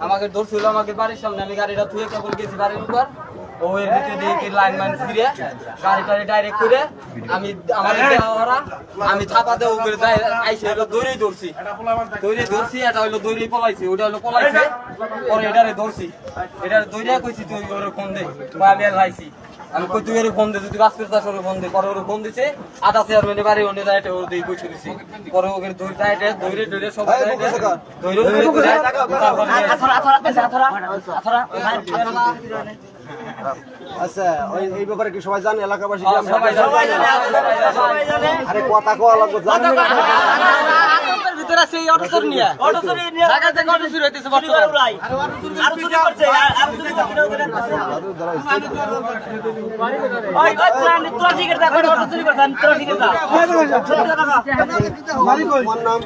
আমাকে ধরছিল আমাকে বাড়ির সামনে, আমি গাড়িটা থুয়ে কেবল গেছি বাড়ির উপর, ও এর ভিতরে দিয়ে লাইন মান ফিরে গাড়িটারে ডাইরেক্ট করে আমি আমাদের দেওয়া আমি ছাপাতে উপরে যাই আইসে হলো দৌড়েই ধরছি এটা হলো দৌড়েই পলাইছি, ওটা হলো পলাইছে, পরে এটারে ধরছি, এটারে দৌড়ে কইছি তুই ওরে ফোন দে, আমি আর লাইছি, আমি কই তুই ওরে ফোন দে, যদি বাস করতে ওরে ফোন দে, পরে ওরে ফোন দিছে আধা চেয়ারম্যানে বাড়ি ওনে যায় ওর দিয়ে কইছি দিছি, পরে ওকে দৌড়ে সব আচ্ছা এই ব্যাপারে কি সবাই জানে? এলাকাবাসী সবাই জানে। আরে কথা কওয়া লাগবে, জানে ভিতরে আছে এই অটো চুরি নিয়ে জায়গা থেকে অটো চুরি হইতেছে বর্তমানে আর চুরি করছে আর চুরি করছে ওই প্ল্যান তো ঠিক আছে করে অটো চুরি করছেন তো ঠিক আছে মালিক কোন নাম?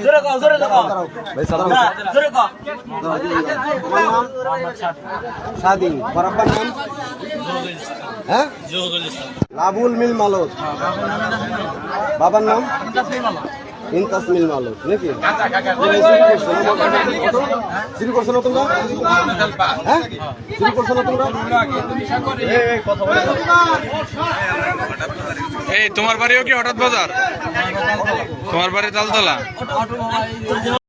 জোরে কও ভাই সালাম জোরে কও শাদি বরাবর নাম হ্যাঁ লাবুল মিল মালত, বাবার নাম ইনতাস মিল মালত নাকি? চুরি করছো না তোমরা? হ্যাঁ চুরি করছো না তোমরা? এই তোমার বাড়িও কি হঠাৎ বাজার? তোমার বাড়ি তালতলা?